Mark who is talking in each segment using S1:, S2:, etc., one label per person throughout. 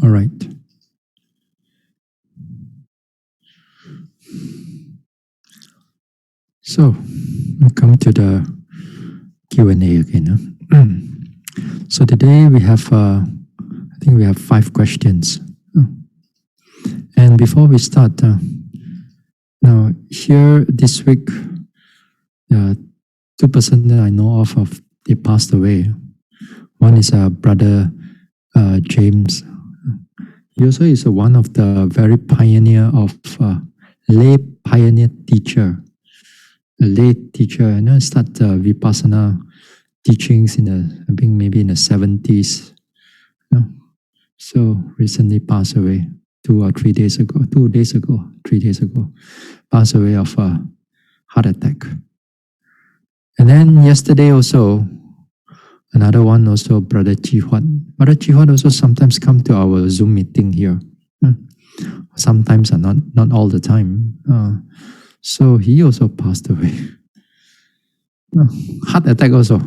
S1: All right. So, we come to the Q&A again. So today we have, I think we have 5 questions. And before we start, now here this week, 2 persons that I know of, they passed away. One is Brother James. He also is one of the very pioneer of lay pioneer teacher. A lay teacher, start Vipassana teachings in the, I think maybe in the 70s. So recently passed away 2 days ago, passed away of a heart attack. And then yesterday also, another one also, Brother Chi Huat. Brother Chi Huat also sometimes come to our Zoom meeting here. Sometimes, not all the time. So he also passed away. Heart attack also.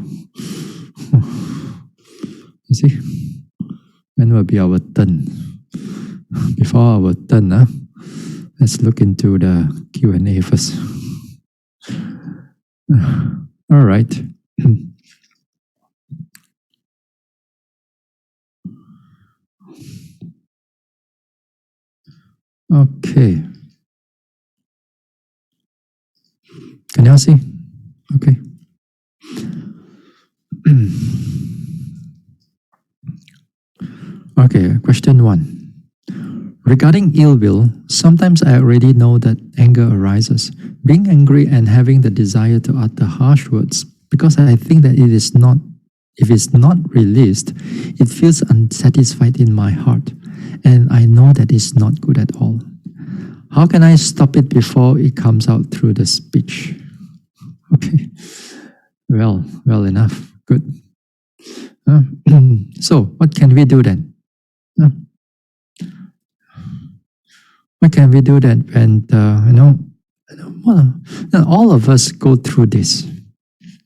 S1: You see, when will be our turn? Before our turn, let's look into the Q&A first. All right. Okay. Can you all see? Okay. Okay, question 1. Regarding ill will, sometimes I already know that anger arises. Being angry and having the desire to utter harsh words, because I think that if it's not released, it feels unsatisfied in my heart, and I know that it's not good at all. How can I stop it before it comes out through the speech? Okay, well enough, good. So what can we do then? What can we do then when all of us go through this?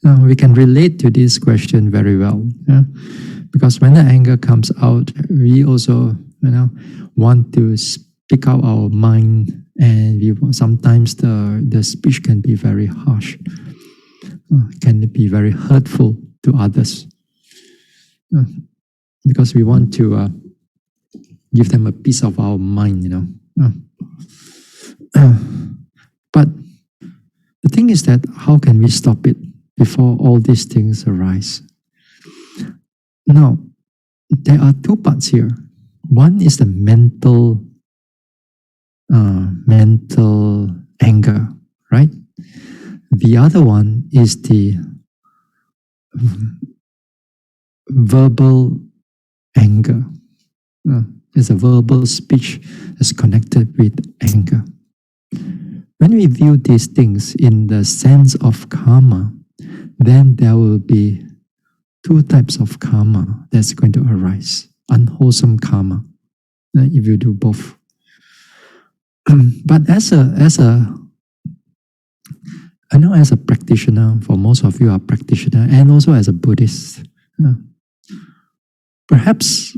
S1: We can relate to this question very well, because when the anger comes out, we also want to speak out our mind, and sometimes the speech can be very harsh, can be very hurtful to others, because we want to give them a piece of our mind, But the thing is that how can we stop it before all these things arise? Now, there are 2 parts here. One is the mental anger, right? The other one is the verbal anger. It's a verbal speech that's connected with anger. When we view these things in the sense of karma, then there will be 2 types of karma that's going to arise. Unwholesome karma, if you do both. But as a practitioner, for most of you are practitioner, and also as a Buddhist, perhaps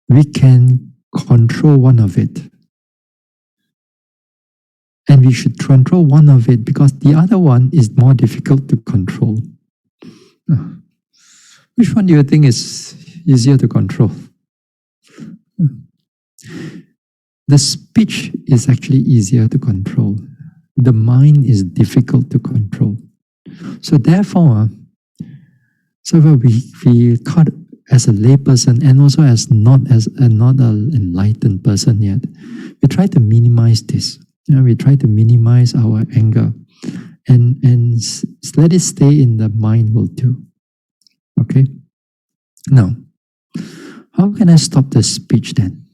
S1: we can control one of it. And we should control one of it because the other one is more difficult to control. Which one do you think is easier to control? The speech is actually easier to control. The mind is difficult to control. So therefore, we caught as a layperson and also as not an enlightened person yet, we try to minimize this. We try to minimize our anger and let it stay in the mind will do. Okay? Now, how can I stop the speech then?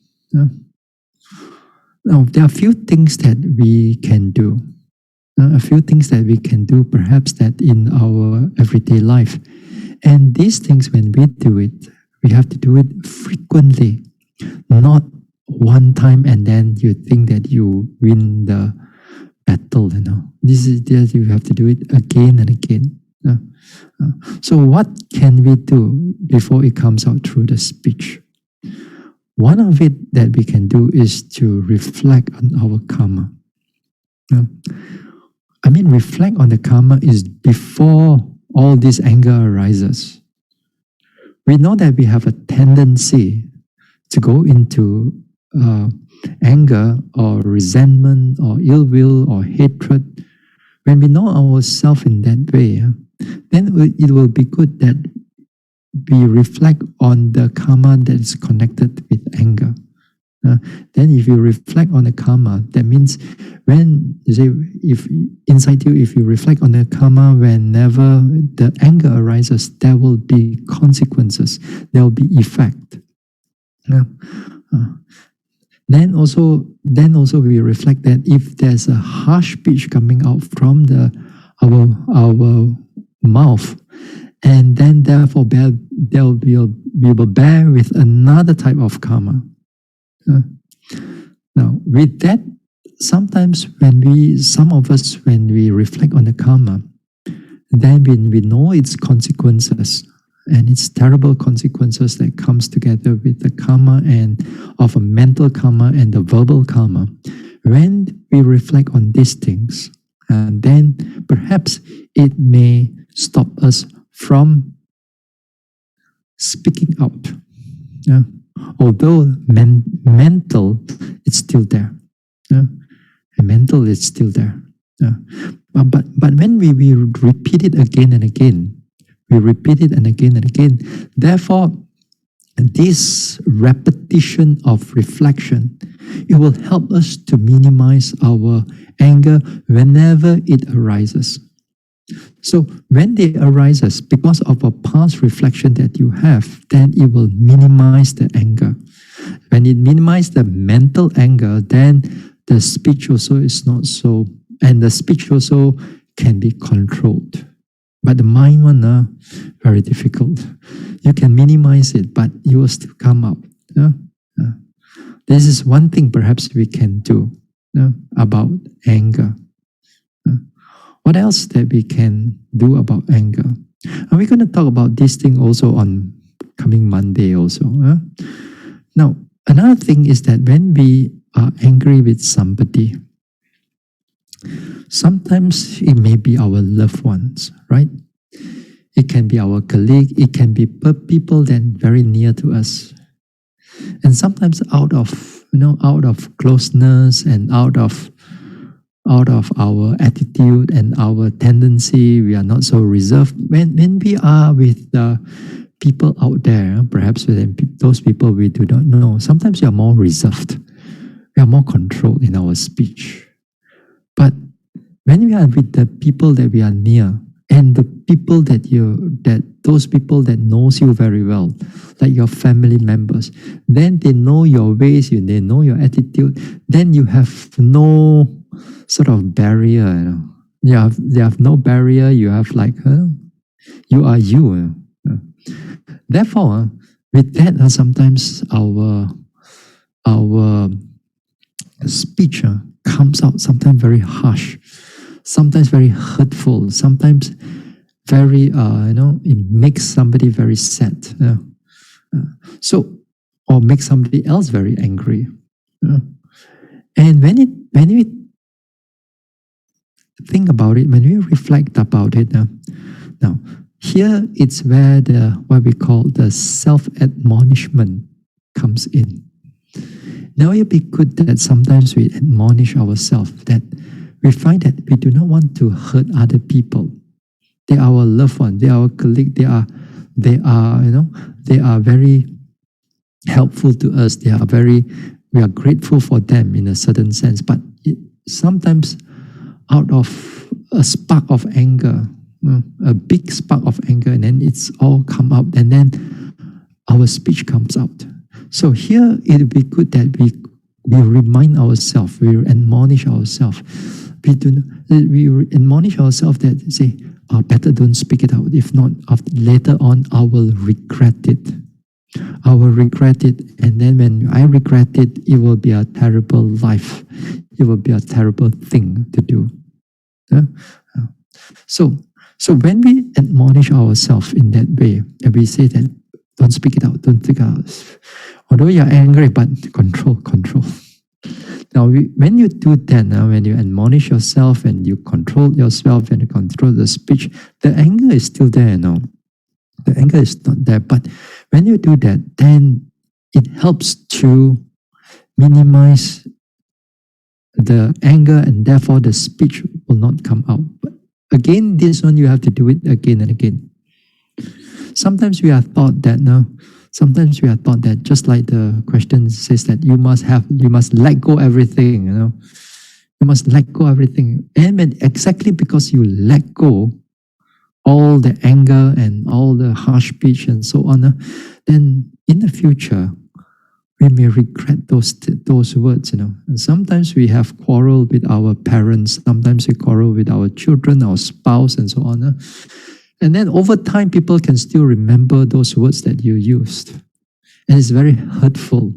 S1: Now, there are a few things that we can do. Perhaps that in our everyday life. And these things, when we do it, we have to do it frequently, not one time and then you think that you win the battle. This you have to do it again and again. So what can we do before it comes out through the speech? one of it that we can do is to reflect on our karma. Yeah. I mean, reflect on the karma is before all this anger arises. We know that we have a tendency to go into anger or resentment or ill will or hatred. When we know ourselves in that way, then it will be good that we reflect on the karma that is connected with anger. Then if you reflect on the karma, that means when you say, if inside you, if you reflect on the karma, whenever the anger arises, there will be consequences, there will be effect. Then also we reflect that if there's a harsh speech coming out from our mouth, and then therefore we will bear with another type of karma. Now, with that, sometimes some of us, when we reflect on the karma, then we know its consequences, and its terrible consequences that comes together with the karma and of a mental karma and the verbal karma. When we reflect on these things, then perhaps it may stop us from speaking out. Although mental, it's still there. And mental is still there. But when we repeat it again and again, therefore, this repetition of reflection, it will help us to minimize our anger whenever it arises. So when they arises, because of a past reflection that you have, then it will minimize the anger. When it minimizes the mental anger, then the speech also is not so, and the speech also can be controlled. But the mind one, very difficult. You can minimize it, but you will still come up. This is one thing perhaps we can do about anger. What else that we can do about anger? And we're going to talk about this thing also on coming Monday also. Now, another thing is that when we are angry with somebody, sometimes it may be our loved ones, right? It can be our colleague, it can be people that are very near to us. And sometimes out of closeness and out of our attitude and our tendency, we are not so reserved. When we are with the people out there, perhaps with those people we do not know, sometimes we are more reserved. We are more controlled in our speech. But when we are with the people that we are near, and the people those people that knows you very well, like your family members, then they know your ways, they know your attitude, then you have no sort of barrier. You have no barrier. You have like, you are you. Therefore, with that, sometimes our speech comes out sometimes very harsh, sometimes very hurtful, sometimes very it makes somebody very sad. Or makes somebody else very angry. And when we think about it, when we reflect about it, now here it's where what we call the self-admonishment comes in. Now it would be good that sometimes we admonish ourselves, that we find that we do not want to hurt other people. They are our loved one, they are our colleague, they are very helpful to us. We are grateful for them in a certain sense. But sometimes out of a spark of anger, a big spark of anger, and then it's all come out, and then our speech comes out. So here it would be good that we remind ourselves, we admonish ourselves. We admonish ourselves that say, better don't speak it out. If not, later on, I will regret it. I will regret it. And then when I regret it, it will be a terrible life. It will be a terrible thing to do. So when we admonish ourselves in that way, and we say that, don't speak it out, don't speak it out, or Although you're angry, but control. Now, when you do that, when you admonish yourself and you control yourself and you control the speech, the anger is still there, The anger is not there. But when you do that, then it helps to minimize the anger and therefore the speech will not come out. But again, this one you have to do it again and again. Sometimes we are taught that just like the question says that you must let go everything, You must let go everything. And exactly because you let go all the anger and all the harsh speech and so on, then in the future, we may regret those words, And sometimes we have quarrel with our parents, sometimes we quarrel with our children, our spouse, and so on. And then over time, people can still remember those words that you used. And it's very hurtful.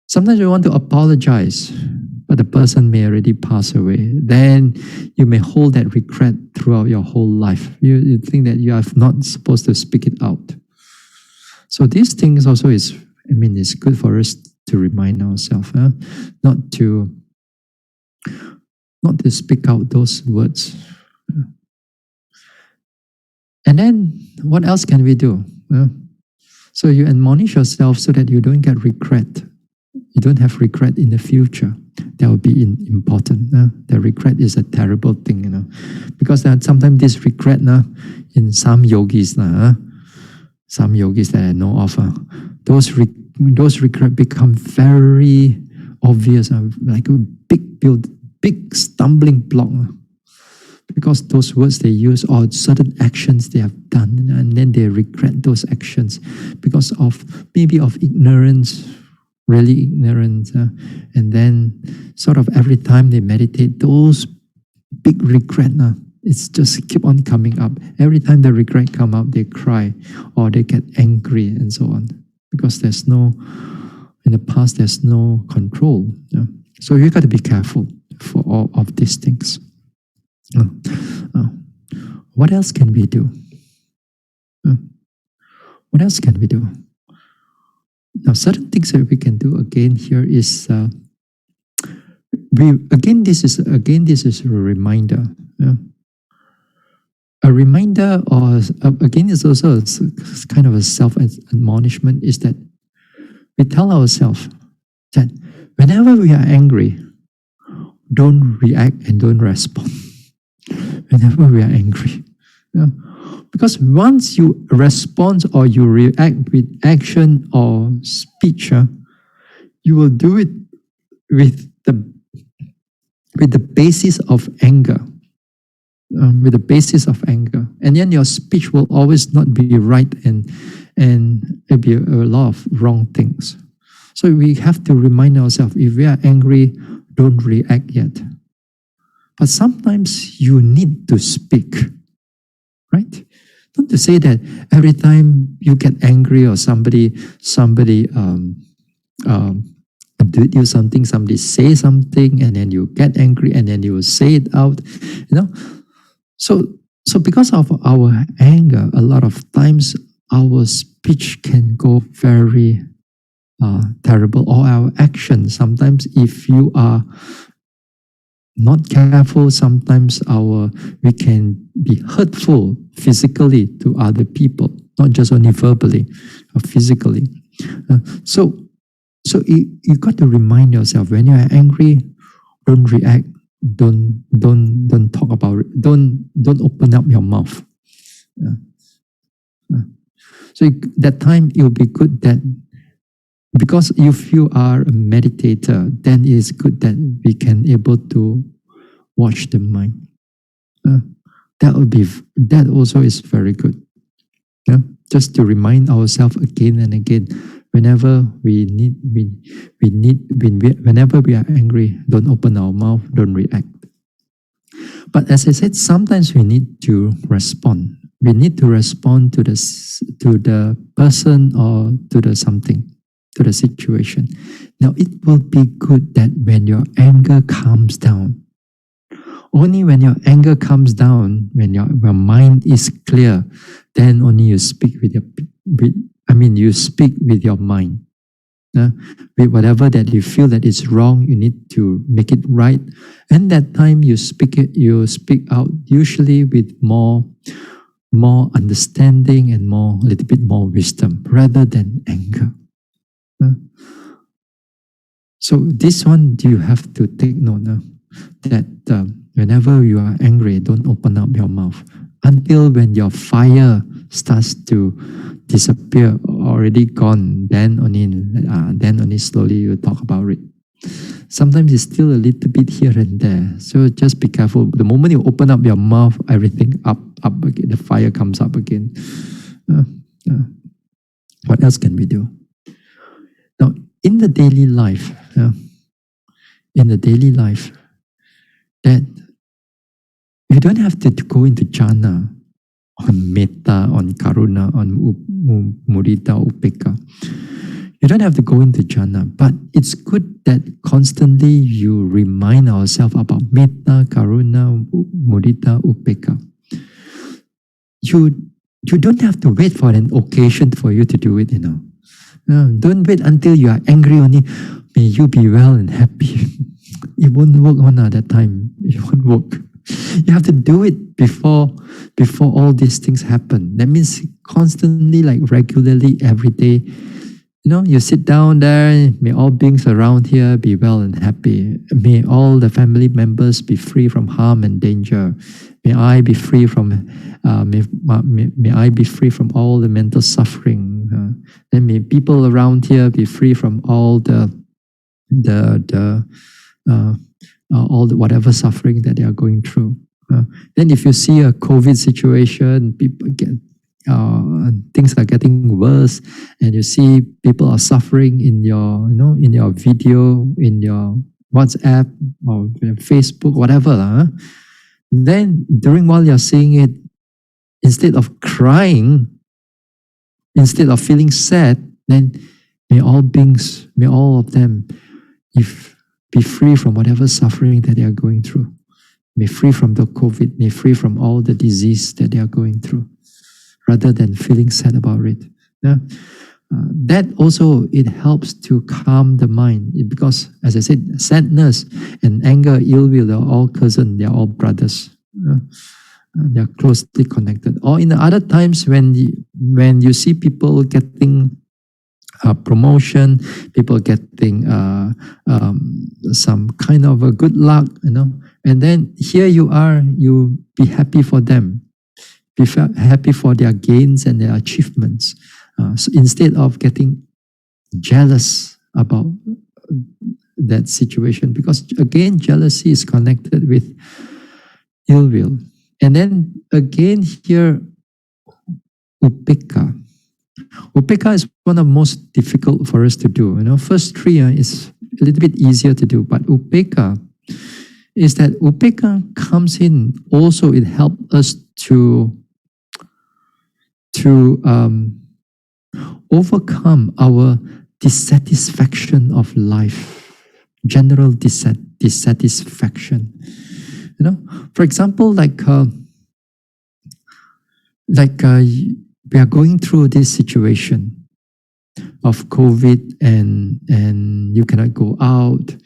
S1: Sometimes you want to apologize, but the person may already pass away. Then you may hold that regret throughout your whole life. You think that you are not supposed to speak it out. So these things also it's good for us to remind ourselves, not to speak out those words. And then what else can we do? So you admonish yourself so that you don't get regret. You don't have regret in the future. That will be important. The regret is a terrible thing, because sometimes this regret in some yogis, some yogis that I know of, those regret become very obvious, like a big stumbling block. Because those words they use or certain actions they have done, and then they regret those actions because of maybe of ignorance, really ignorance, and then sort of every time they meditate, those big regret, it's just keep on coming up. Every time the regret come up, they cry or they get angry and so on, because in the past there's no control. So you got to be careful for all of these things. What else can we do? What else can we do? Now, certain things that we can do again here is this is a reminder. A reminder, or again, is also kind of a self-admonishment. Is that we tell ourselves that whenever we are angry, don't react and don't respond. Whenever we are angry. Because once you respond or you react with action or speech, you will do it with the basis of anger. With the basis of anger. And then your speech will always not be right and it'll be a lot of wrong things. So we have to remind ourselves, if we are angry, don't react yet. But sometimes you need to speak, right? Not to say that every time you get angry or somebody did you something, somebody say something, and then you get angry, and then you will say it out, So because of our anger, a lot of times our speech can go very terrible, or our actions. Sometimes if you are not careful, sometimes we can be hurtful physically to other people, not just only verbally or physically. So you got to remind yourself, when you are angry, don't react, don't talk about it, don't open up your mouth. So that time it will be good that, because if you are a meditator, then it is good that we can able to watch the mind. That also is very good. Just to remind ourselves again and again, whenever whenever we are angry, don't open our mouth, don't react. But as I said, sometimes we need to respond. We need to respond to the person or to the something, to the situation. Now, it will be good that when your anger calms down, only when your anger comes down, when your mind is clear, then only you speak mean, you speak with your mind. With whatever that you feel that is wrong, you need to make it right. And that time you speak out usually with more understanding and a little bit more wisdom rather than anger. So this one you have to take note that whenever you are angry, don't open up your mouth until when your fire starts to disappear, already gone. Then only slowly you talk about it. Sometimes it's still a little bit here and there, so just be careful. The moment you open up your mouth, everything up again. The fire comes up again. What else can we do? Now, in the daily life, that you don't have to go into jhana on metta, on karuna, on mudita, upekka. You don't have to go into jhana, but it's good that constantly you remind ourselves about metta, karuna, mudita, upekka. You don't have to wait for an occasion for you to do it, Don't wait until you are angry only. May you be well and happy. It won't work at that time. It won't work. You have to do it before all these things happen. That means constantly, like regularly, every day. You sit down there. May all beings around here be well and happy. May all the family members be free from harm and danger. May I be free from may I be free from all the mental suffering. Then may people around here be free from all the whatever suffering that they are going through. Then if you see a COVID situation, people get things are getting worse, and you see people are suffering in your in your video, in your WhatsApp or Facebook, whatever. Then while you're seeing it, instead of crying, instead of feeling sad, then may all beings, may all of them, be free from whatever suffering that they are going through. May free from the COVID, may free from all the disease that they are going through, rather than feeling sad about it. That also, it helps to calm the mind, because, as I said, sadness and anger, ill will, they're all cousins, they're all brothers. They're closely connected. Or in the other times when you see people getting promotion, people getting some kind of a good luck, and then here you are, you be happy for them, be happy for their gains and their achievements. So instead of getting jealous about that situation, because again, jealousy is connected with ill will. And then again here, upekka. Upekka is one of the most difficult for us to do. First three is a little bit easier to do, but upekka is that upekka comes in also, it helps us to overcome our dissatisfaction of life, general dissatisfaction. For example, we are going through this situation of COVID, and you cannot go out.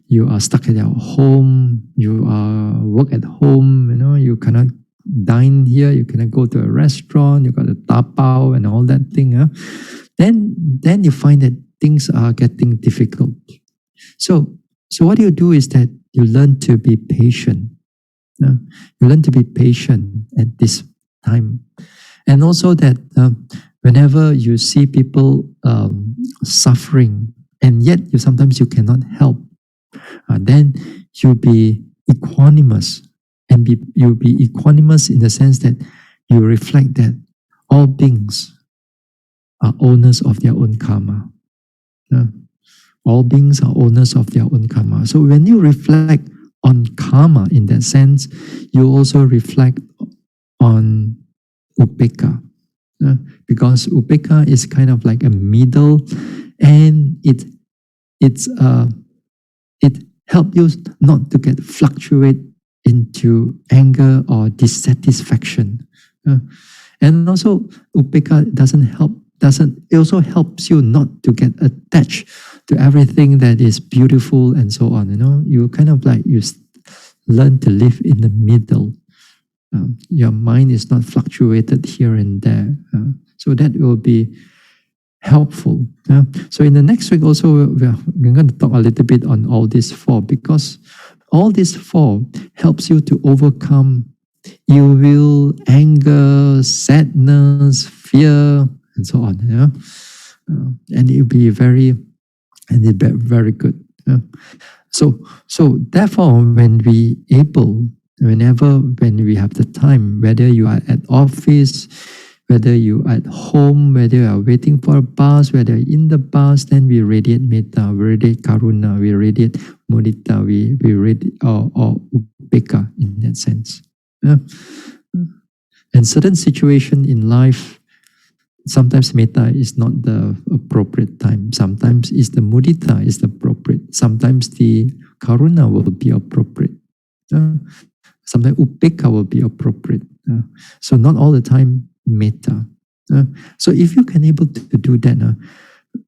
S1: You are stuck at your home. You are work at home. You cannot dine here. You cannot go to a restaurant. You got to tapao and all that thing. Then you find that things are getting difficult. So what you do is that you learn to be patient. You learn to be patient at this time. And also that whenever you see people suffering, and yet sometimes you cannot help, then you be equanimous. And you be equanimous in the sense that you reflect that all beings are owners of their own karma. All beings are owners of their own karma. So when you reflect on karma in that sense, you also reflect on upekka. Because upekka is kind of like a middle, and it helps you not to get fluctuate into anger or dissatisfaction. And also, upekka doesn't help it also helps you not to get attached to everything that is beautiful and so on. You kind of like learn to live in the middle. Your mind is not fluctuated here and there. So that will be helpful. So in the next week also, we're going to talk a little bit on all these four, because all these four helps you to overcome ill will, anger, sadness, fear, and so on. And it'll be very good. So therefore, when we have the time, whether you are at office, whether you are at home, whether you are waiting for a bus, whether you're in the bus, then we radiate metta, we radiate karuna, we radiate mudita, we radiate or upekkha in that sense. And certain situation in life, sometimes metta is not the appropriate time. Sometimes it's the mudita is the appropriate. Sometimes the karuna will be appropriate. Sometimes upekkha will be appropriate. So not all the time metta. So if you can able to do that,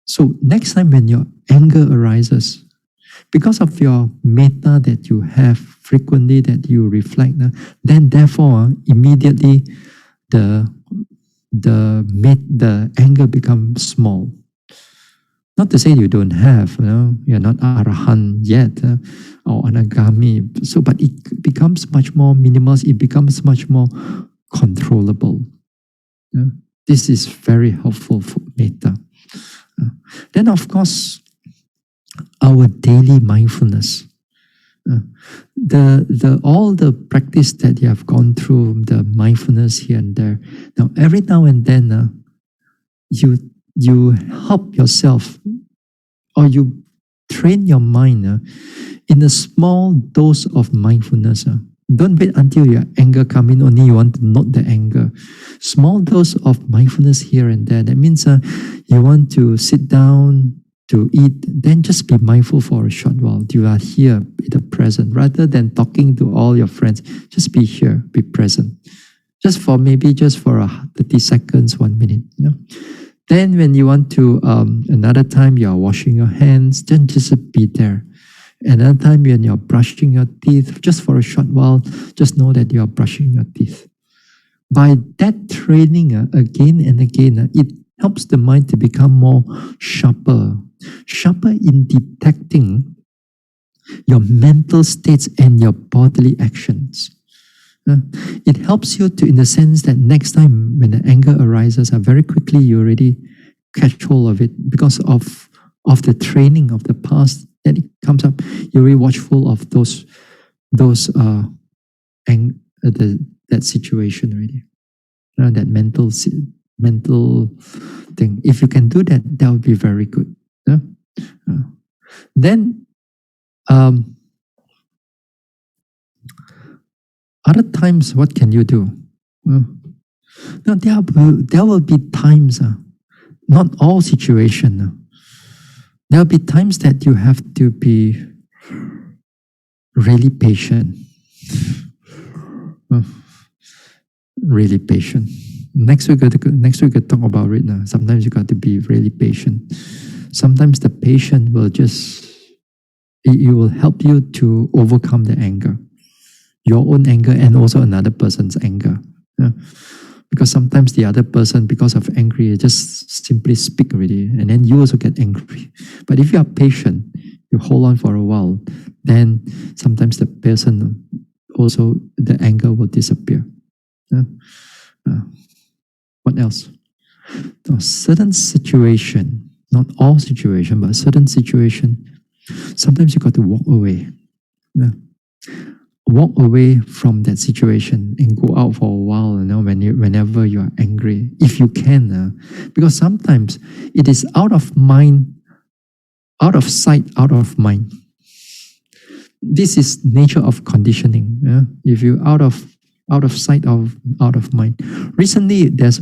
S1: so next time when your anger arises, because of your metta that you have frequently, that you reflect, then therefore immediately the anger becomes small. Not to say you don't have, you're not arahant yet or anagami. So, but it becomes much more minimal. It becomes much more controllable. This is very helpful for metta. Then, of course, our daily mindfulness. All the practice that you have gone through, the mindfulness here and there. Now, every now and then, you help yourself, or you train your mind in a small dose of mindfulness. Don't wait until your anger comes in, only you want to note the anger. Small dose of mindfulness here and there. That means you want to sit down to eat, then just be mindful for a short while. You are here in the present. Rather than talking to all your friends, just be here, be present. Just for 30 seconds, 1 minute. Then when you want to, another time you are washing your hands, then just be there. Another time when you're brushing your teeth, just for a short while, just know that you are brushing your teeth. By that training again and again, it helps the mind to become more sharper in detecting your mental states and your bodily actions. It helps you to, in the sense that next time when the anger arises, very quickly you already catch hold of it because of the training of the past. Then it comes up, you're really watchful of that situation already. That mental thing. If you can do that, that would be very good. Then other times, what can you do? Now there will be times, not all situations. There will be times that you have to be really patient. Really patient. Next week we'll talk about it now. Sometimes you got to be really patient. Sometimes the patient will it will help you to overcome the anger. Your own anger and also another person's anger. Because sometimes the other person, because of angry, just simply speak already, and then you also get angry. But if you are patient, you hold on for a while, then sometimes the person also, the anger will disappear. What else? Now, certain situation, not all situation, but certain situation, sometimes you got to walk away. Walk away from that situation and go out for a while, whenever you are angry, if you can. Because sometimes it is out of mind, out of sight, out of mind. This is nature of conditioning. If you out of sight, out of mind. Recently, there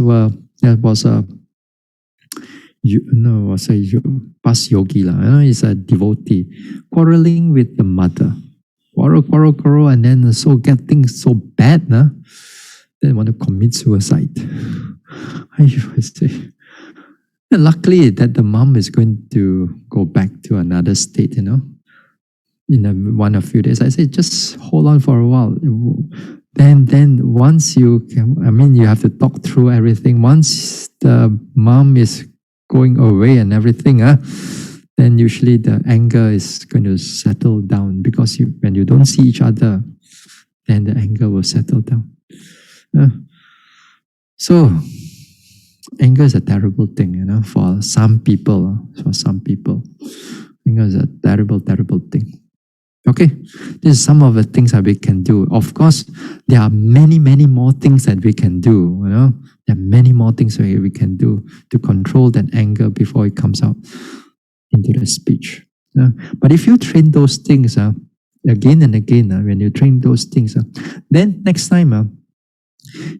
S1: was a past yogi. He's a devotee quarreling with the mother. Quarrel, and then so get things so bad, then want to commit suicide. I say, And luckily that the mom is going to go back to another state, in a few days. I said, just hold on for a while. Then once you can, you have to talk through everything. Once the mom is going away and everything, then usually the anger is going to settle down, because when you don't see each other, then the anger will settle down. So anger is a terrible thing, for some people. Anger is a terrible, terrible thing. Okay, this is some of the things that we can do. Of course, there are many, many more things that we can do. There are many more things that we can do to control that anger before it comes out into the speech. But if you train those things again and again, when you train those things, then next time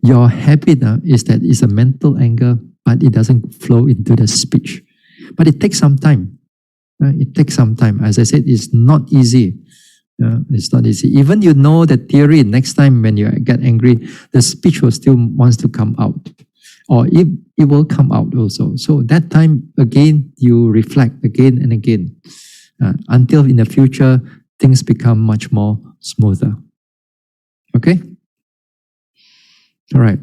S1: your habit is that it's a mental anger, but it doesn't flow into the speech. But it takes some time. It takes some time. As I said, it's not easy. It's not easy. Even you know the theory, next time when you get angry, the speech will still wants to come out. Or it will come out also. So that time, again, you reflect again and again until in the future, things become much more smoother. Okay? All right.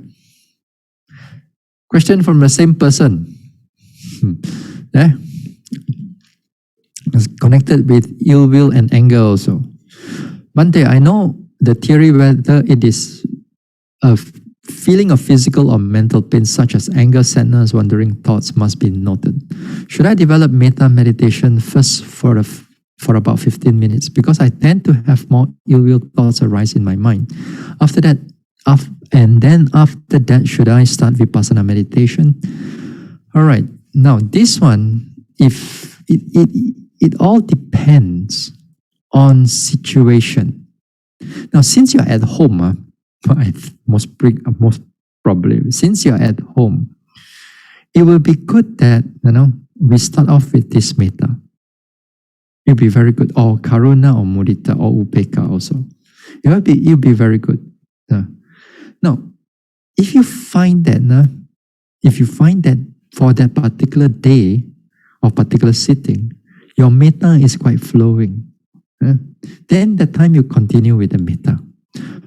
S1: Question from the same person. It's connected with ill will and anger also. Bhante, I know the theory whether it is a feeling of physical or mental pain such as anger, sadness, wandering thoughts must be noted. Should I develop metta meditation first for about 15 minutes? Because I tend to have more ill will thoughts arise in my mind. After that, should I start vipassana meditation? All right. Now this one, if it all depends on situation. Now, since you're at home, most probably, since you're at home, it will be good that we start off with this metta. It'll be very good, or karuna, or mudita, or upeka also. It'll be very good. Now, if you find that for that particular day or particular sitting, your metta is quite flowing, then the time you continue with the metta.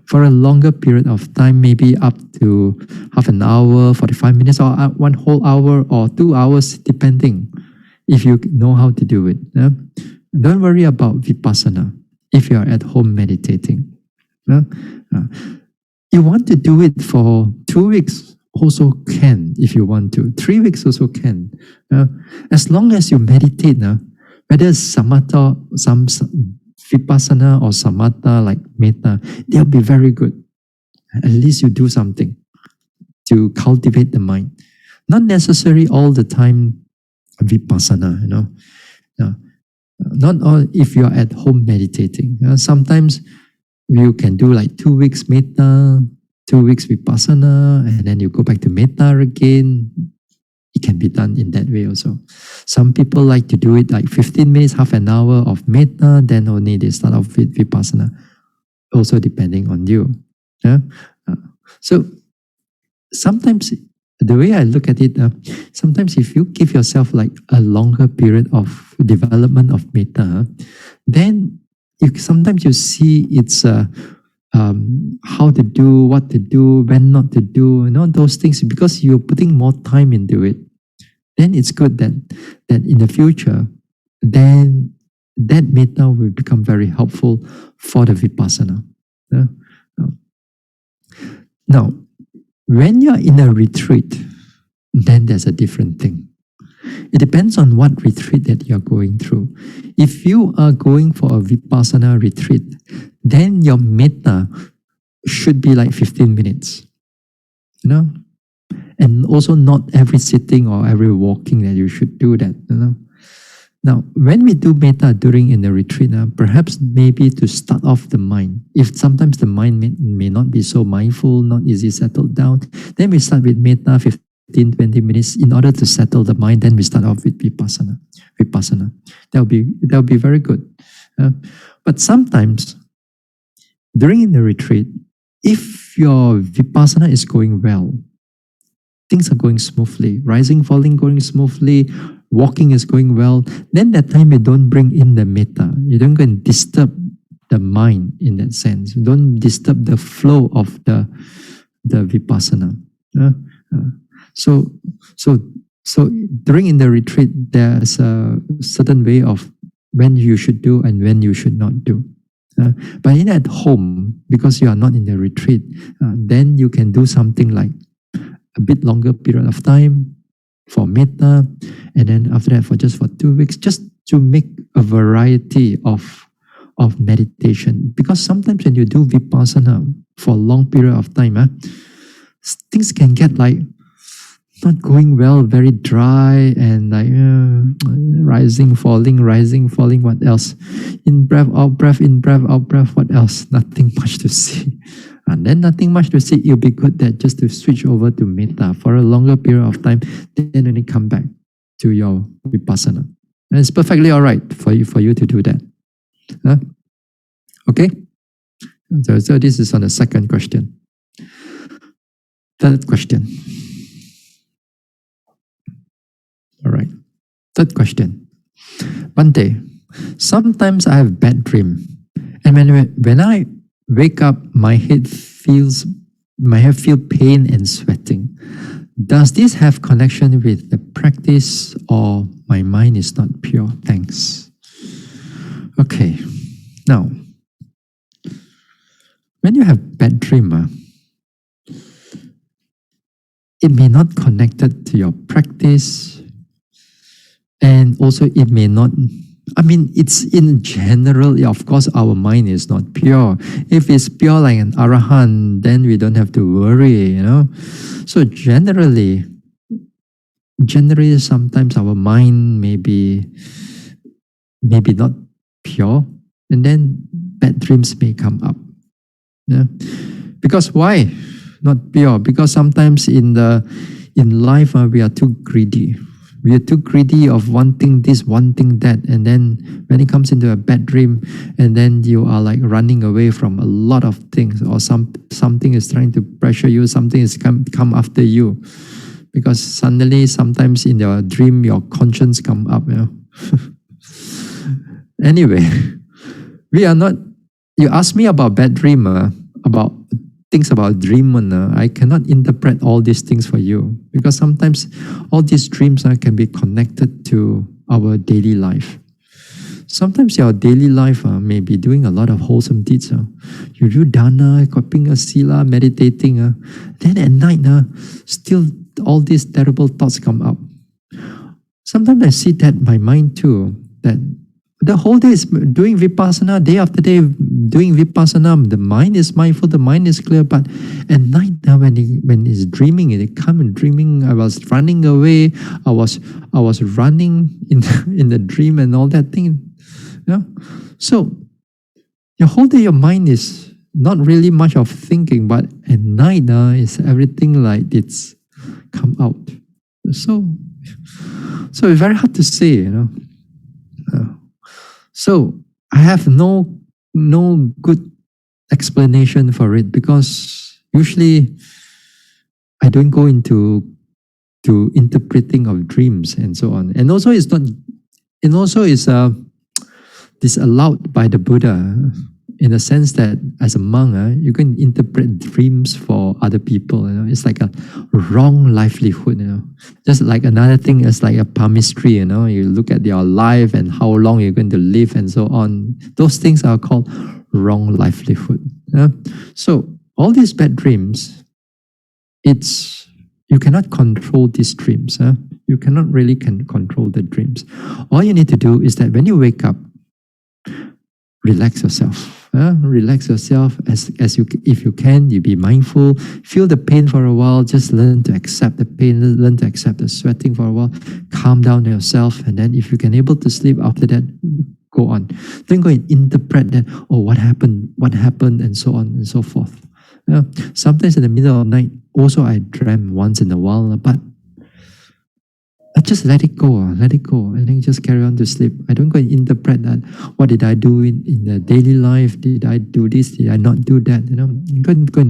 S1: For a longer period of time, maybe up to half an hour, 45 minutes, or 1 whole hour, or 2 hours, depending if you know how to do it. Don't worry about vipassana if you are at home meditating. You want to do it for 2 weeks, also can if you want to. 3 weeks also can. As long as you meditate, whether it's samatha, some vipassana or samatha like metta, they'll be very good. At least you do something to cultivate the mind. Not necessarily all the time vipassana, Not all if you're at home meditating. Sometimes you can do like 2 weeks metta, 2 weeks vipassana, and then you go back to metta again. It can be done in that way also. Some people like to do it like 15 minutes, half an hour of metta, then only they start off with vipassana. Also depending on you. So sometimes the way I look at it, sometimes if you give yourself like a longer period of development of metta, then sometimes you see it's how to do, what to do, when not to do, those things, because you're putting more time into it. Then it's good that in the future, then that metta will become very helpful for the vipassana. Now, when you're in a retreat, then there's a different thing. It depends on what retreat that you're going through. If you are going for a vipassana retreat, then your metta should be like 15 minutes. And also not every sitting or every walking that you should do that. Now, when we do metta during in the retreat, perhaps maybe to start off the mind. If sometimes the mind may not be so mindful, not easy settled down, then we start with metta 15-20 minutes in order to settle the mind. Then we start off with vipassana. That'll be very good. But sometimes during the retreat, if your vipassana is going well, things are going smoothly, rising, falling, going smoothly, walking is going well, then that time you don't bring in the metta. You don't go and disturb the mind in that sense. You don't disturb the flow of the vipassana. So during in the retreat, there's a certain way of when you should do and when you should not do. But in at home, because you are not in the retreat, then you can do something like a bit longer period of time for metta, and then after that for 2 weeks, just to make a variety of meditation. Because sometimes when you do vipassana for a long period of time, things can get like not going well, very dry, and like rising, falling, what else? In breath, out breath, in breath, out breath, what else? Nothing much to see. And then nothing much to see, it'll be good that just to switch over to metta for a longer period of time, then when you come back to your vipassana. And it's perfectly all right for you to do that. Okay? So this is on the second question. Third question. All right. Third question. Bhante, sometimes I have bad dream, and when I wake up, my head feel pain and sweating. Does this have connection with the practice, or my mind is not pure? Thanks. Okay. Now, when you have bad dream, it may not connected to your practice, and also it may not, it's in general, of course, our mind is not pure. If it's pure like an arahant, then we don't have to worry, So generally, sometimes our mind may be not pure, and then bad dreams may come up. Yeah? Because why not pure? Because sometimes in life we are too greedy. We are too greedy of wanting this, wanting that, and then when it comes into a bad dream, and then you are like running away from a lot of things, or something is trying to pressure you, something is come after you, because suddenly sometimes in your dream your conscience come up. Anyway, we are not. You ask me about bad dream, about things about dream, I cannot interpret all these things for you, because sometimes all these dreams can be connected to our daily life. Sometimes your daily life may be doing a lot of wholesome deeds. You do dana, copying a sila, meditating. Then at night, still all these terrible thoughts come up. Sometimes I see that my mind too, that the whole day is doing vipassana, day after day doing vipassana. The mind is mindful, the mind is clear. But at night, when it's dreaming, it come and dreaming. I was running away. I was running in the dream and all that thing. So your whole day, your mind is not really much of thinking. But at night, it's everything like it's come out. So it's very hard to say. So I have no good explanation for it, because usually I don't go into interpreting of dreams and so on. And also it's not. And also it's disallowed by the Buddha, in the sense that as a monk, you can interpret dreams for other people. It's like a wrong livelihood. Just like another thing is like a palmistry. You look at your life and how long you're going to live and so on. Those things are called wrong livelihood. So all these bad dreams, you cannot control these dreams. You cannot really control the dreams. All you need to do is that when you wake up, relax yourself. Relax yourself if you can. You be mindful. Feel the pain for a while. Just learn to accept the pain. Learn to accept the sweating for a while. Calm down yourself, and then if you can able to sleep after that, go on. Don't go and interpret that. Oh, what happened, and so on and so forth. Sometimes in the middle of the night, also I dream once in a while, but I just let it go, and then just carry on to sleep. I don't go and interpret that. What did I do in the daily life? Did I do this? Did I not do that? You don't go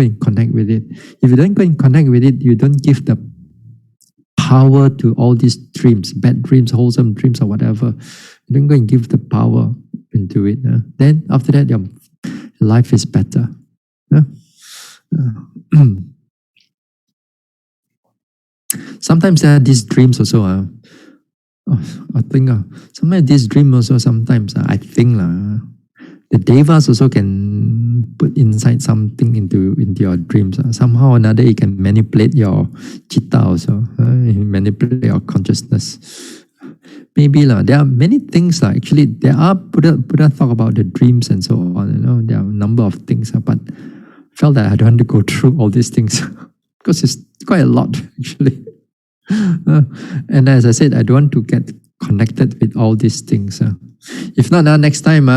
S1: and connect with it. If you don't go and connect with it, you don't give the power to all these dreams, bad dreams, wholesome dreams, or whatever. You don't go and give the power into it. Then after that, your life is better. Sometimes there are these dreams also. I think sometimes these dreams also. Sometimes I think the devas also can put inside something into your dreams. Somehow or another, it can manipulate your chitta also. Manipulate your consciousness. Maybe there are many things. Actually, there are Buddha talk about the dreams and so on. There are a number of things, but I felt that I don't want to go through all these things because it's quite a lot actually. And as I said, I don't want to get connected with all these things. If not, next time,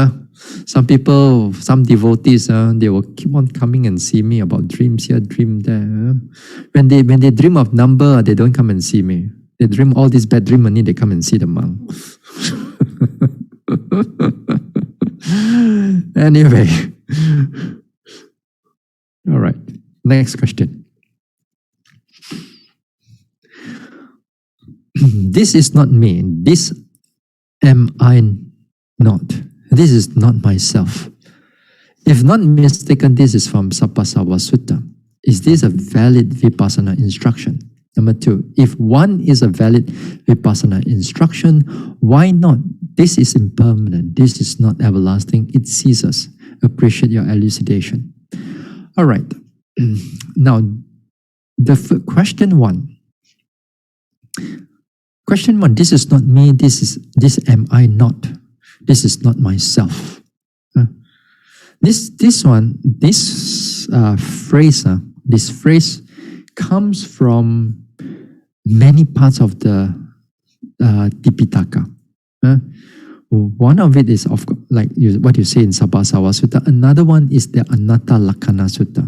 S1: some people, some devotees, they will keep on coming and see me about dreams here, dream there. When they dream of number, they don't come and see me. They dream all these bad dreams, only they come and see the monk. Anyway, all right. Next question. This is not me. This am I not. This is not myself. If not mistaken, this is from Sapasava Sutta. Is this a valid vipassana instruction? Number 2, if one is a valid vipassana instruction, why not? This is impermanent. This is not everlasting. It ceases. Appreciate your elucidation. All right. Now, the question 1. Question 1, this is not me, this am I not. This is not myself. This phrase comes from many parts of the Tipitaka. One of it is what you say in Sabasava Sutta. Another one is the Anatta Lakkhana Sutta.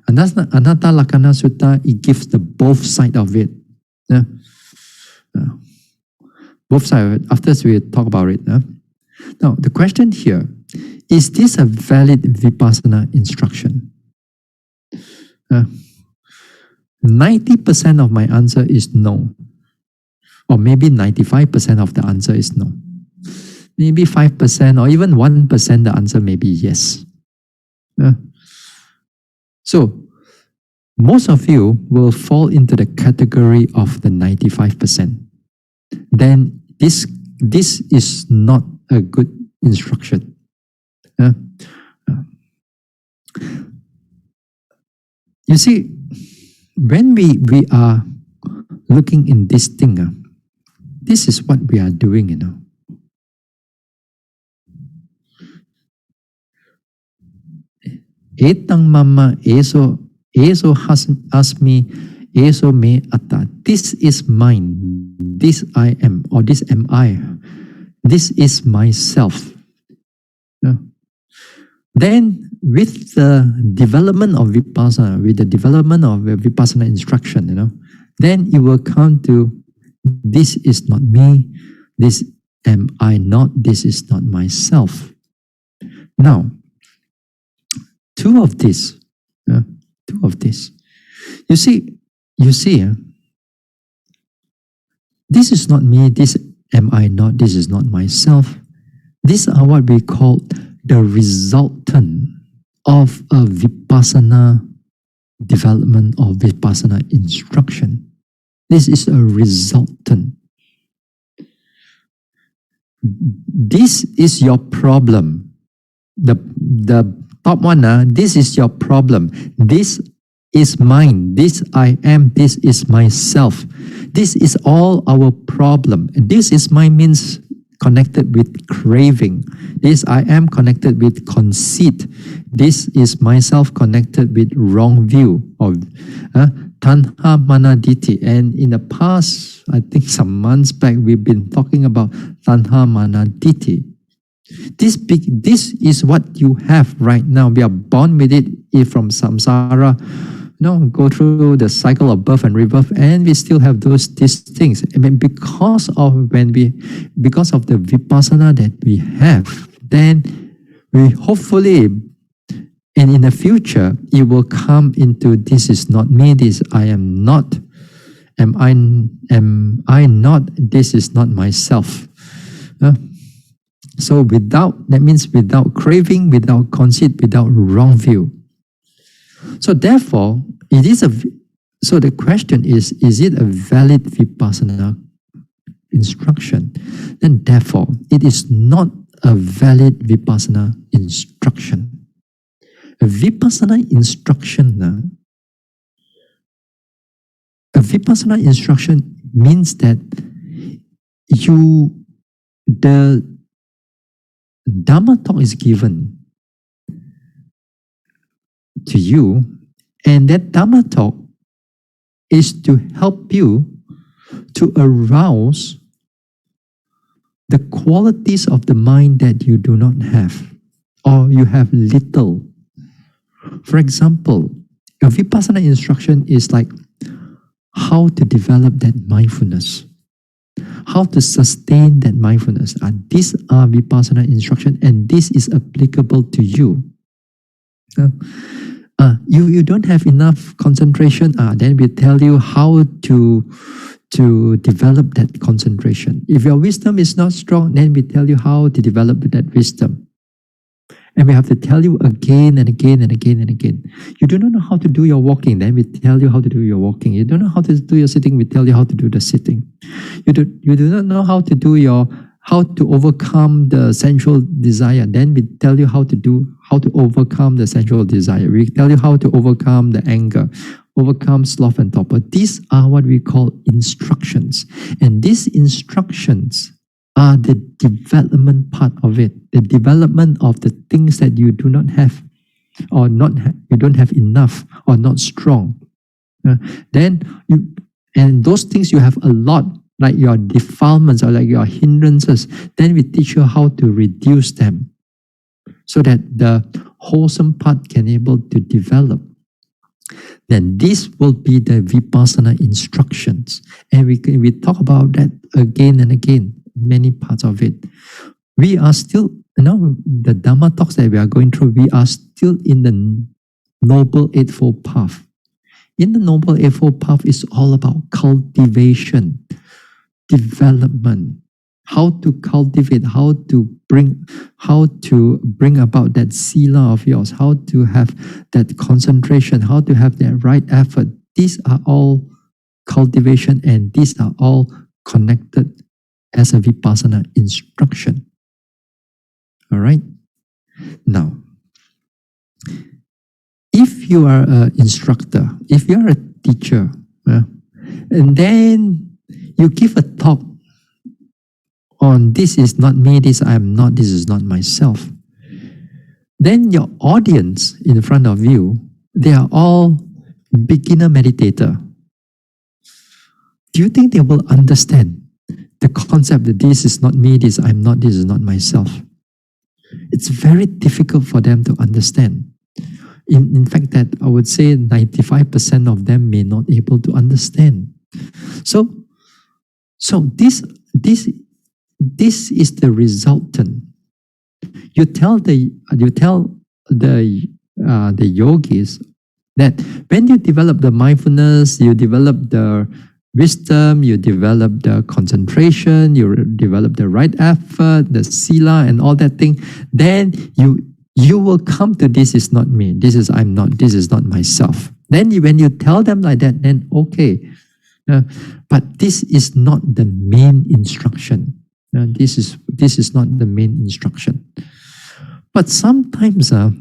S1: Anatta Lakkhana Sutta, it gives the both side of it. Both sides of it. After we talk about it. Now, the question here, is this a valid vipassana instruction? 90% of my answer is no. Or maybe 95% of the answer is no. Maybe 5% or even 1% the answer may be yes. So, most of you will fall into the category of the 95%. Then this is not a good instruction. You see, when we are looking in this thing, this is what we are doing, Etang mama eso asmi eso me atta. This is mine. This I am, or this am I. This is myself. Then, with the development of vipassana, with the development of vipassana instruction, then it will come to this is not me. This am I not. This is not myself. Now, two of this. You see, this is not me, this am I not, this is not myself. These are what we call the resultant of a vipassana development or vipassana instruction. This is a resultant. This is your problem. The top one, this is your problem. This is mine. This I am. This is myself. This is all our problem. This is mine means connected with craving. This I am connected with conceit. This is myself connected with wrong view of tanha mana ditti. And in the past, I think some months back, we've been talking about tanha mana ditti. This is what you have right now. We are born with it from samsara. go through the cycle of birth and rebirth, and we still have these things. I mean, because of the vipassana that we have, then we hopefully, and in the future, it will come into this is not me, this I am not. Am I not? This is not myself. So that means without craving, without conceit, without wrong view. So therefore, so the question is it a valid vipassana instruction? Then therefore, it is not a valid vipassana instruction. A vipassana instruction means that the Dhamma talk is given to you, and that Dhamma talk is to help you to arouse the qualities of the mind that you do not have, or you have little. For example, a vipassana instruction is like how to develop that mindfulness, how to sustain that mindfulness. These are vipassana instruction, and this is applicable to you. You don't have enough concentration, then we tell you how to develop that concentration. If your wisdom is not strong, then we tell you how to develop that wisdom. And we have to tell you again and again and again and again. You do not know how to do your walking, then we tell you how to do your walking. You don't know how to do your sitting, we tell you how to do the sitting. You do not know how to overcome the sensual desire, then we tell you how to overcome the sensual desire. We tell you how to overcome the anger, overcome sloth and torpor. These are what we call instructions. And these instructions are the development part of it, the development of the things that you do not have, or you don't have enough, or not strong. And those things you have a lot, like your defilements or like your hindrances, then we teach you how to reduce them so that the wholesome part can able to develop. Then this will be the vipassana instructions. And we talk about that again and again, many parts of it. We are still, the Dhamma talks that we are going through, we are still in the Noble Eightfold Path. In the Noble Eightfold Path, it's all about cultivation, development, how to cultivate, how to bring about that sila of yours, how to have that concentration, how to have that right effort. These are all cultivation, and these are all connected as a vipassana instruction. All right? Now, if you are an instructor, if you are a teacher, and then you give a talk on this is not me, this I am not, this is not myself, then your audience in front of you, they are all beginner meditator. Do you think they will understand the concept that this is not me, this I am not, this is not myself? It's very difficult for them to understand. In fact, that I would say 95% of them may not able to understand. So this is the resultant. You tell the yogis that when you develop the mindfulness, you develop the wisdom, you develop the concentration, you develop the right effort, the sila and all that thing, then you will come to this is not me, this is I'm not, this is not myself. Then when you tell them like that, then okay. But this is not the main instruction. This is not the main instruction. But sometimes there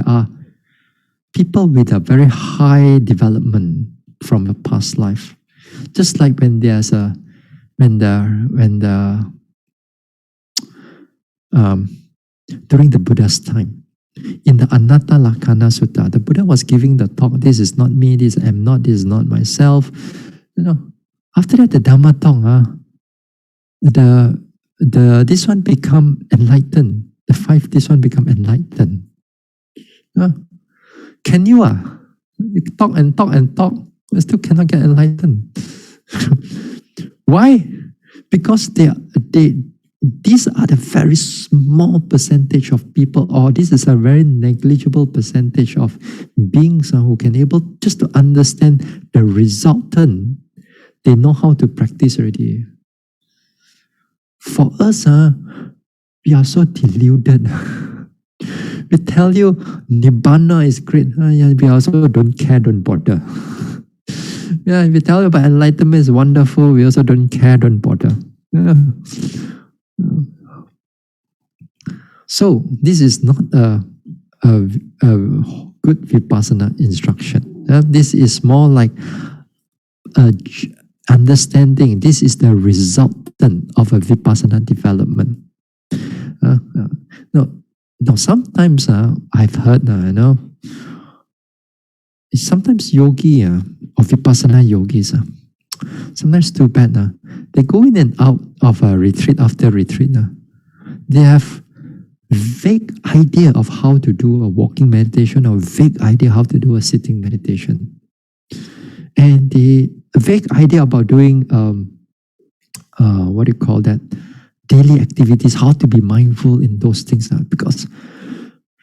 S1: are people with a very high development from a past life. Just like when there's during the Buddha's time, in the Anatta Lakkhana Sutta, the Buddha was giving the talk, this is not me, this I am not, this is not myself. After that, the Dhamma talk, this one become enlightened. This one become enlightened. Uh, can you? You talk and talk and talk, but still cannot get enlightened. Why? Because these are the very small percentage of people, or this is a very negligible percentage of beings who can able just to understand the resultant. They know how to practice already. For us, we are so deluded. We tell you Nibbana is great. Yeah, we also don't care, don't bother. Yeah, if we tell you about enlightenment is wonderful, we also don't care, don't bother. Yeah. So this is not a good vipassana instruction. This is more like understanding. This is the resultant of a vipassana development. No, sometimes I've heard, sometimes yogi or vipassana yogis, sometimes too bad. They go in and out of a retreat after retreat. They have vague idea of how to do a walking meditation or vague idea how to do a sitting meditation. And the vague idea about doing, what do you call that? Daily activities, how to be mindful in those things. Because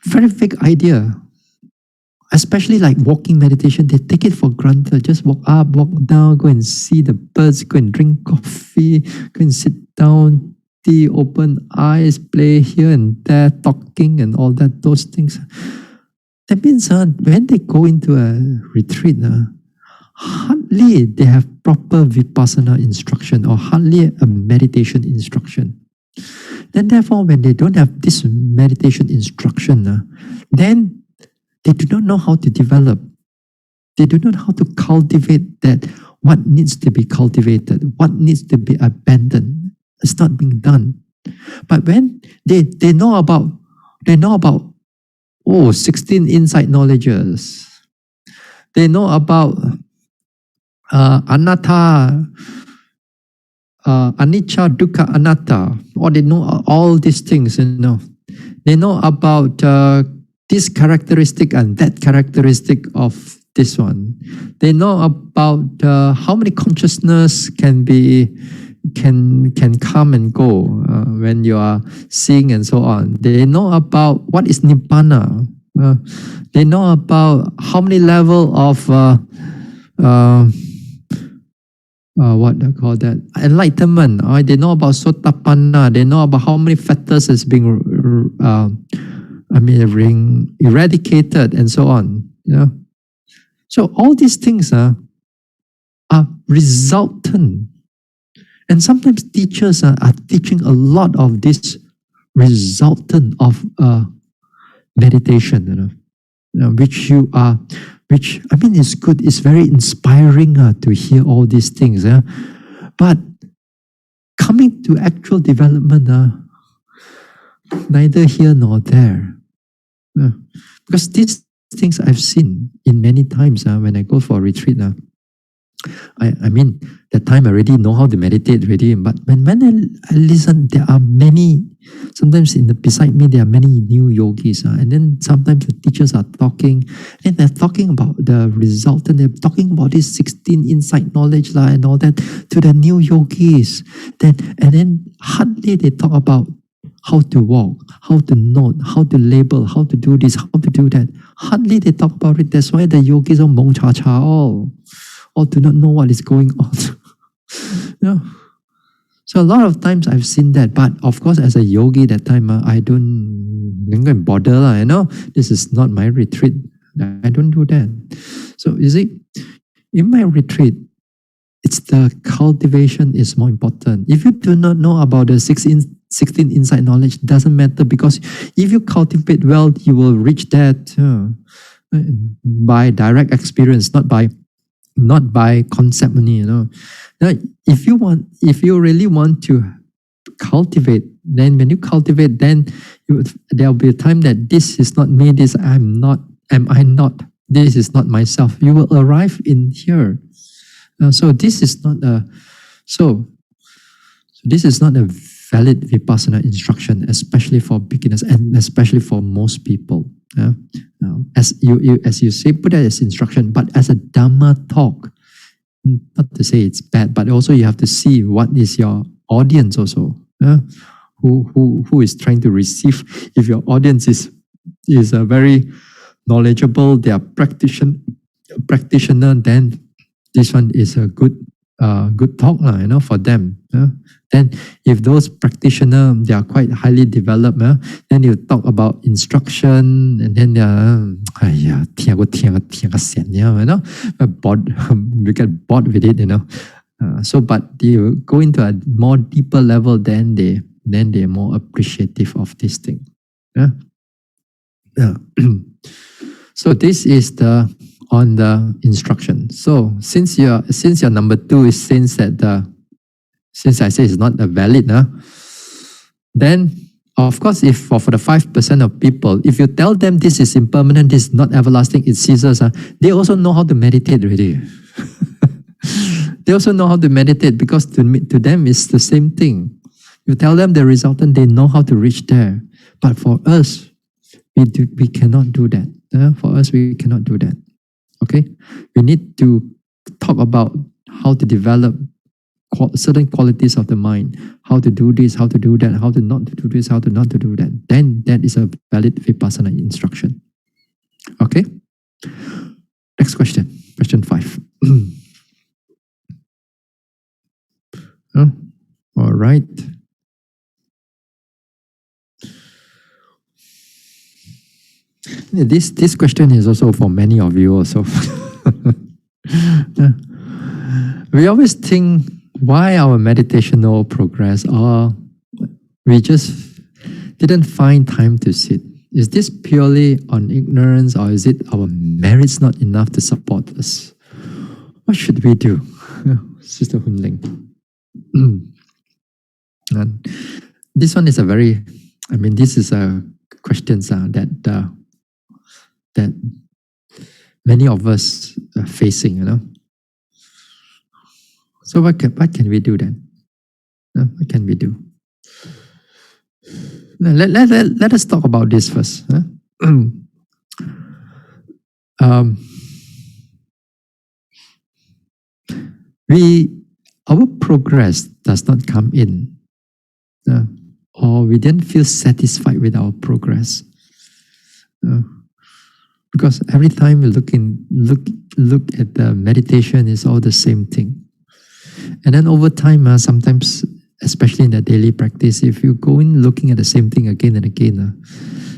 S1: very vague idea, especially like walking meditation, they take it for granted. Just walk up, walk down, go and see the birds, go and drink coffee, go and sit down, tea, open eyes, play here and there, talking and all that, those things. That means when they go into a retreat, hardly they have proper vipassana instruction or hardly a meditation instruction. Then therefore, when they don't have this meditation instruction, then they do not know how to develop. They do not know how to cultivate that what needs to be cultivated, what needs to be abandoned. It's not being done. But when they know about 16 insight knowledges. They know about anatta, anicca, dukkha, anatta, or they know all these things, They know about this characteristic and that characteristic of this one. They know about how many consciousness can come and go when you are seeing and so on. They know about what is nibbana. They know about how many level of what do you call that? Enlightenment. They know about sotapanna. They know about how many fetters is being eradicated and so on. So all these things are resultant. And sometimes teachers are teaching a lot of this resultant of meditation, which is good. It's very inspiring to hear all these things. But coming to actual development, neither here nor there. Because these things I've seen in many times when I go for a retreat. That time I already know how to meditate already. But when I listen, there are many, sometimes beside me, there are many new yogis. And then sometimes the teachers are talking, and they're talking about the result, and they're talking about this 16 insight knowledge and all that to the new yogis. And then hardly they talk about how to walk, how to note, how to label, how to do this, how to do that. Hardly they talk about it. That's why the yogis are mong cha cha all do not know what is going on. So a lot of times I've seen that, but of course as a yogi that time, I don't go and bother. This is not my retreat. I don't do that. So you see, in my retreat, it's the cultivation is more important. If you do not know about the 16 insight knowledge, it doesn't matter, because if you cultivate well, you will reach that by direct experience, not by concept only. Now, if you really want to cultivate, then when you cultivate, then there will be a time that this is not me, this am I not, this is not myself. You will arrive in here. So this is not a valid vipassana instruction, especially for beginners and especially for most people. As you say, put it as instruction, but as a Dhamma talk, not to say it's bad, but also you have to see what is your audience also. Who is trying to receive. If your audience is a very knowledgeable, they are practitioner, then this one is a good talk for them. Then if those practitioner, they are quite highly developed, then you talk about instruction, and then they are bored, you get bored with it, but you go into a more deeper level, then they're more appreciative of this thing. So this is on the instruction. So since your number 2 is since I say it's not a valid, then of course if for the 5% of people, if you tell them this is impermanent, this is not everlasting, it ceases, they also know how to meditate already. They also know how to meditate, because to them it's the same thing. You tell them the resultant, they know how to reach there. But for us, we cannot do that. For us, we cannot do that. Okay? We need to talk about how to develop certain qualities of the mind, how to do this, how to do that, how to not to do this, how to not to do that. Then that is a valid vipassana instruction. Okay? Next question. Question 5. All right. This question is also for many of you also. We always think why our meditation no progress, or we just didn't find time to sit. Is this purely on ignorance, or is it our merits not enough to support us? What should we do? Sister Hun Ling. And this one is this is a question that many of us are facing, So what can we do then? What can we do? Let us talk about this first. Our progress does not come in, or we didn't feel satisfied with our progress. Because every time you look at the meditation, it's all the same thing. And then over time, sometimes, especially in the daily practice, if you go in looking at the same thing again and again,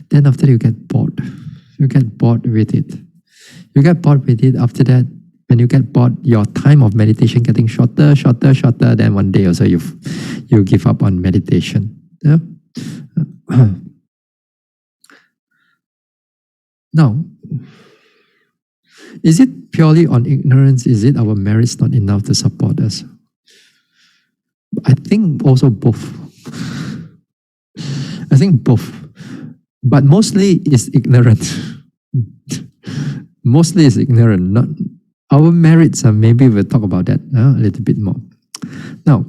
S1: then after you get bored. You get bored with it. You get bored with it. After that, when you get bored, your time of meditation getting shorter, then one day also you give up on meditation. Yeah? Now, is it purely on ignorance? Is it our merits not enough to support us? I think also both. I think both. But mostly it's ignorant. Mostly it's ignorant. Not our merits, maybe we'll talk about that a little bit more. Now,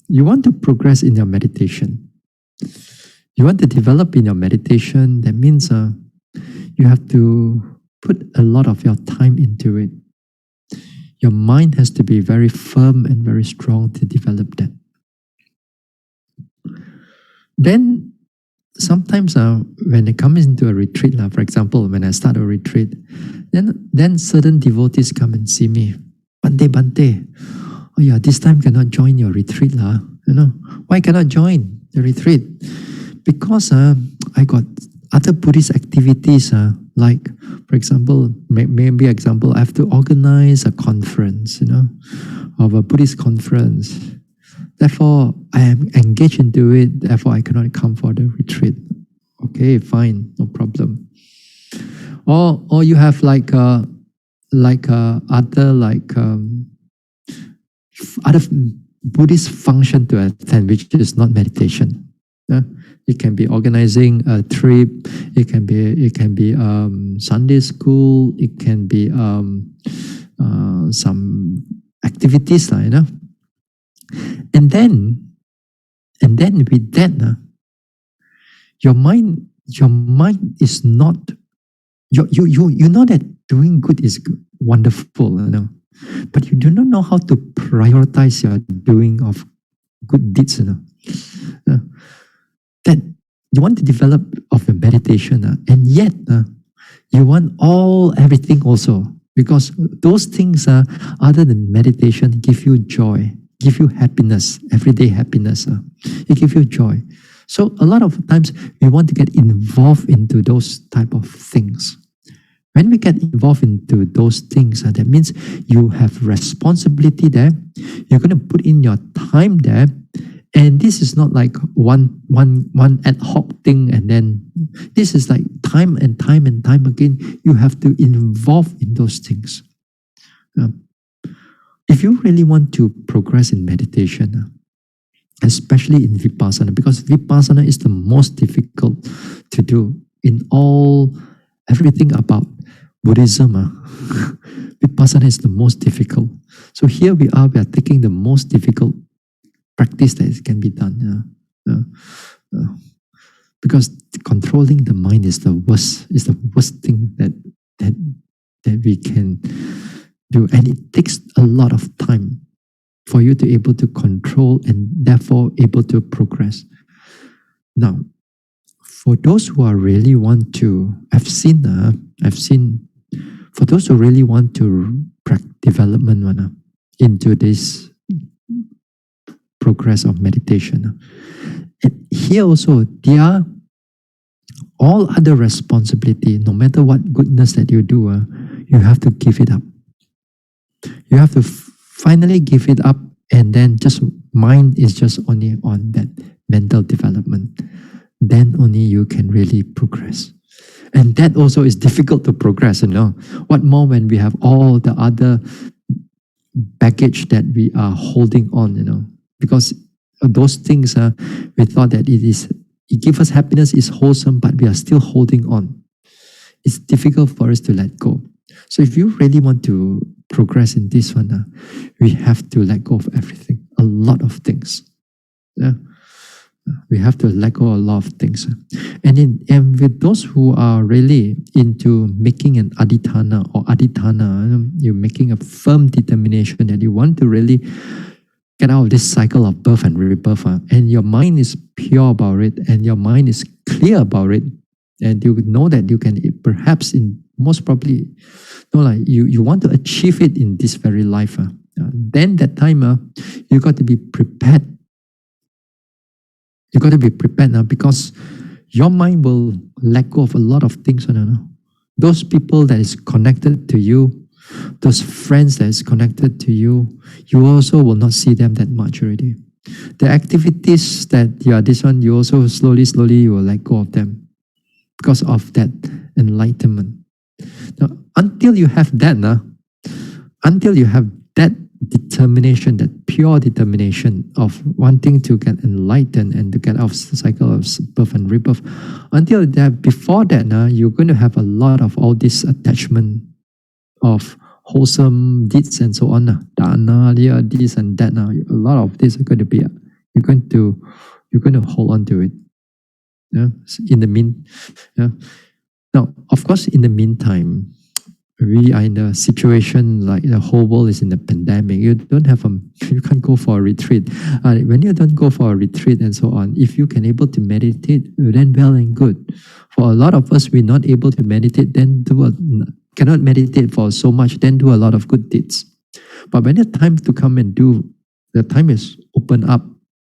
S1: you want to progress in your meditation. You want to develop in your meditation, that means you have to put a lot of your time into it. Your mind has to be very firm and very strong to develop that. Then, sometimes when it comes into a retreat, for example, when I start a retreat, then certain devotees come and see me. Bhante, oh yeah, this time cannot join your retreat. Why cannot join the retreat? Because I got other Buddhist activities, like, for example, maybe I have to organize a conference, of a Buddhist conference. Therefore, I am engaged into it. Therefore, I cannot come for the retreat. Okay, fine, no problem. Or you have other Buddhist function to attend, which is not meditation. It can be organizing a trip. It can be Sunday school. It can be some activities, And then with that, your mind your mind is not, you know that doing good is wonderful, but you do not know how to prioritize your doing of good deeds, Uh, that you want to develop of a meditation, and yet you want everything also, because those things other than meditation give you joy, give you happiness, everyday happiness. It give you joy. So a lot of times we want to get involved into those type of things. When we get involved into those things, that means you have responsibility there. You're going to put in your time there. And this is not like one ad hoc thing, and then this is like time and time and time again. You have to involve in those things. If you really want to progress in meditation, especially in Vipassana, because Vipassana is the most difficult to do in everything about Buddhism. Vipassana is the most difficult. So here we are taking the most difficult practice that can be done. Because controlling the mind is the worst thing that we can do. And it takes a lot of time for you to be able to control and therefore able to progress. Now, for those who are really want to, I've seen for those who really want to development into this progress of meditation. And here also, there are all other responsibility, no matter what goodness that you do, you have to give it up. You have to finally give it up, and then just mind is just only on that mental development. Then only you can really progress. And that also is difficult to progress, What more when we have all the other baggage that we are holding on, because those things, we thought that it gives us happiness, is wholesome, but we are still holding on. It's difficult for us to let go. So if you really want to progress in this one, we have to let go of everything, a lot of things. Yeah. We have to let go a lot of things. And with those who are really into making an adhitthana or adhitthana, you're making a firm determination that you want to really get out of this cycle of birth and rebirth, and your mind is pure about it, and your mind is clear about it, and you know that you can perhaps most probably, you want to achieve it in this very life. Then that time, you got to be prepared. You got to be prepared now, because your mind will let go of a lot of things. Those people that is connected to you, those friends that is connected to you, you also will not see them that much already. The activities that you also slowly you will let go of them because of that enlightenment. Now, until you have that determination, that pure determination of wanting to get enlightened and to get out of the cycle of birth and rebirth, before that, you're going to have a lot of all this attachment of wholesome deeds and so on. Dana, this and that. A lot of this are going to be, you're going to hold on to it. Yeah. Yeah. Now, of course, in the meantime, we are in a situation like the whole world is in a pandemic. You can't go for a retreat. When you don't go for a retreat and so on, if you can able to meditate, then well and good. For a lot of us, we're not able to meditate, then cannot meditate for so much, then do a lot of good deeds. But when the time to come and the time is open up,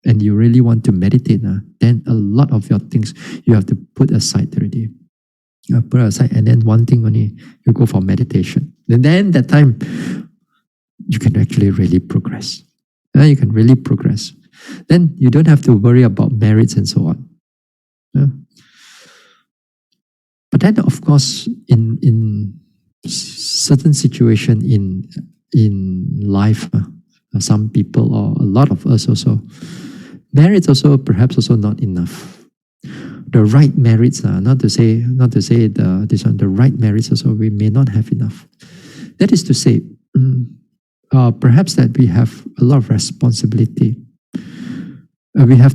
S1: and you really want to meditate, then a lot of your things you have to put aside already. You put aside, and then one thing only, you go for meditation. And then that time, you can actually really progress. You can really progress. Then you don't have to worry about merits and so on. But then, of course, in certain situation in life, some people or a lot of us also, merits also perhaps also not enough. The right merits, not to say the right merits also we may not have enough. That is to say, perhaps that we have a lot of responsibility. we have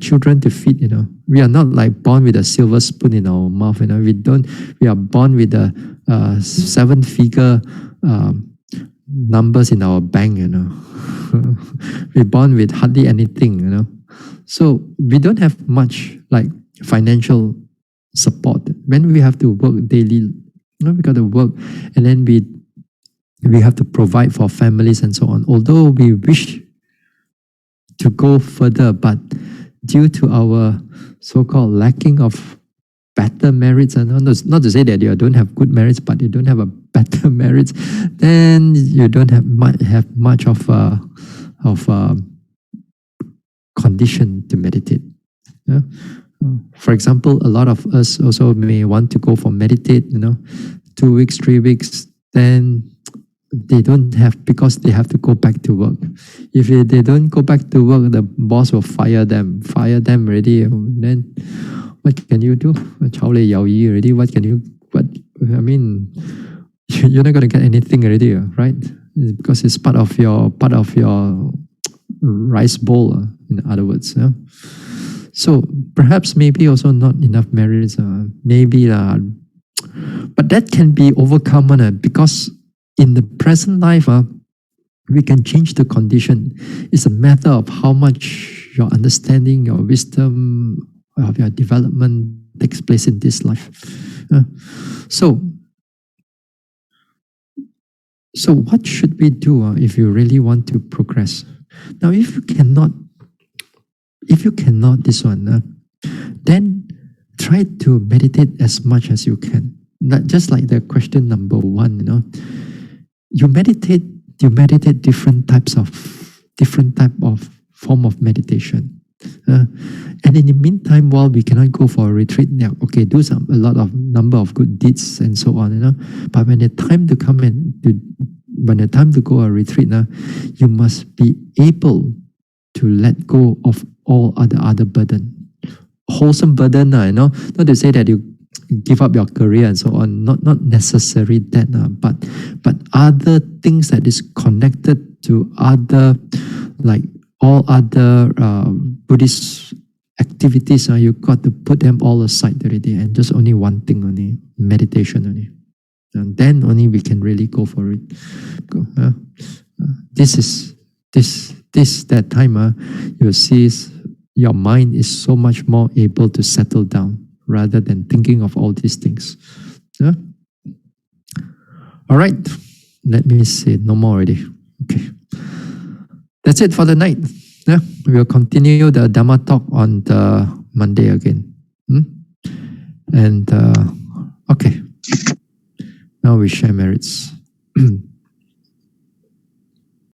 S1: children to feed. We are not like born with a silver spoon in our mouth. We are born with a 7-figure numbers in our bank. We're born with hardly anything. So we don't have much like financial support. When we have to work daily, we got to work, and then we have to provide for families and so on. Although we wish to go further, but due to our so-called lacking of better merits, and not to say that you don't have good merits, but you don't have a better merits, then you don't have much of a condition to meditate. Yeah? For example, a lot of us also may want to go for meditate, 2 weeks, 3 weeks, then they don't have, because they have to go back to work. If they don't go back to work, the boss will fire them already. Then what can you do? Already, what can you, I mean, you're not going to get anything already, right? Because it's part of your rice bowl, in other words. Yeah? So perhaps maybe also not enough merits, maybe, but that can be overcome because in the present life, we can change the condition. It's a matter of how much your understanding, your wisdom, of your development takes place in this life. So what should we do if you really want to progress? Now, if you cannot this one, then try to meditate as much as you can. Not just like the question number 1, you meditate different type of form of meditation. And in the meantime, while we cannot go for a retreat, okay, do a lot of number of good deeds and so on, but when the time to come when the time to go a retreat, you must be able to let go of all other burden, wholesome burden, not to say that you give up your career and so on, not necessary that, but other things that is connected to other, like all other Buddhist activities, you got to put them all aside already, and just only one thing only, meditation only. And then only we can really go for it. That time, you'll see your mind is so much more able to settle down rather than thinking of all these things. Yeah? All right, let me see, no more already. Okay, that's it for the night. Yeah, we'll continue the Dhamma talk on the Monday again. And okay, now we share merits.